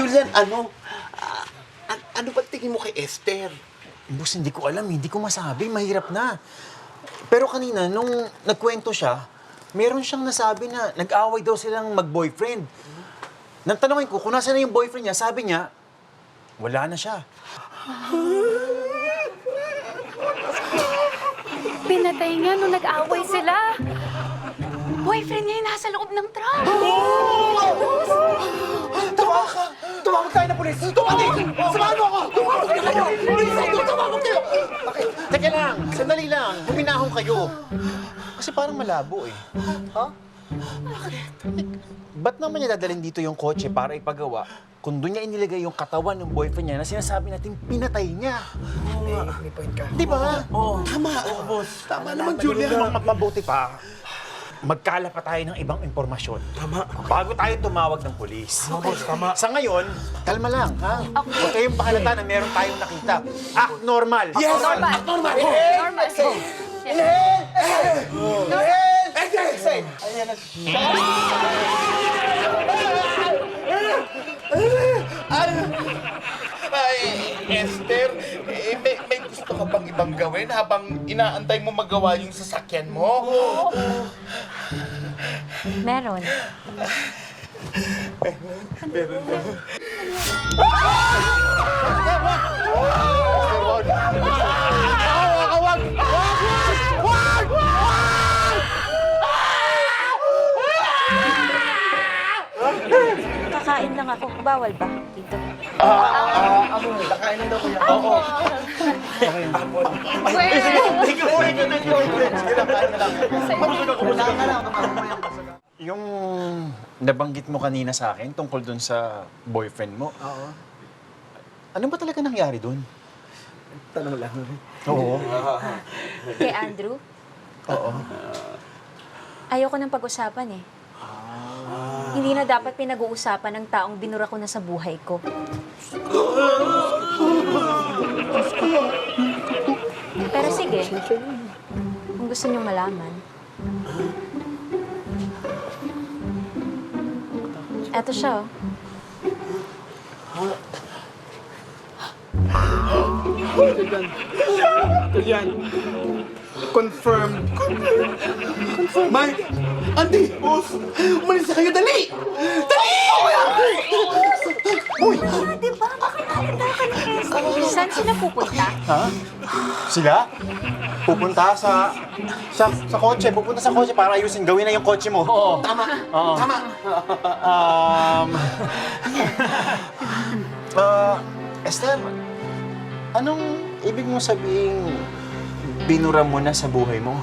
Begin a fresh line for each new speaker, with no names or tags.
Julian, ano ba tingin mo kay Esther?
Boss, hindi ko alam, hindi ko masabi. Mahirap na. Pero kanina, nung nagkwento siya, meron siyang nasabi na nag-away daw silang mag-boyfriend. Nang tanongin ko kung nasa na yung boyfriend niya, sabi niya, wala na siya.
Pinatay niya nung nag-away sila. Boyfriend niya yung nasa loob ng truck.
Tumawag tayo na pulis! Tumawag! Samahan mo ako! Tumawag kayo!
Okay, teka lang, sandali lang. Huminahon kayo. Kasi parang malabo eh.
Ha?
Ba't naman niya dadalhin dito yung kotse para ipagawa kung doon niya inilagay yung katawan ng boyfriend niya na sinasabi natin pinatay niya?
May point ka.
Di ba? Oo.
Tama! Oo, boss. Tama naman, Julian.
Mabuti pa, magkala pa tayo ng ibang impormasyon.
Tama.
Bago tayo tumawag ng polis.
Boss, tama.
Sa ngayon, kalma lang, ha? Huwag kayong pahalata na meron tayong nakita. Normal.
Yes!
Normal.
Normal!
Normal.
Exhale! Ayan na siya.
Ay, Esther, may gusto ka bang ibang gawin habang inaantay mo magawa yung sasakyan mo?
Meron.
Kakain lang ako. Bawal ba dito?
Nakain lang daw kuya.
Oo.
Yung nabanggit mo kanina sa akin tungkol dun sa boyfriend mo,
Oo.
ano ba talaga nangyari dun?
Tanong lang.
Oo.
Kay Andrew?
Oo.
Ayoko nang pag-usapan eh. Hindi na dapat pinag-uusapan ng taong binura ko na sa buhay ko. Pero sige, kung gusto niyong malaman. Eto siya, oh.
Julian. Confirmed. Mike! Andy! Boss! Umalis na kayo! Dali! Dali! Uy!
Diba? Bakit nakita ka ni Esther? Saan sila pupunta?
Ha? Sila? Pupunta sa kotse. Pupunta sa kotse para ayusin. Gawin na yung kotse mo. Oo.
Tama!
Oo.
Tama!
Esther, anong ibig mo sabihin binura mo na sa buhay mo?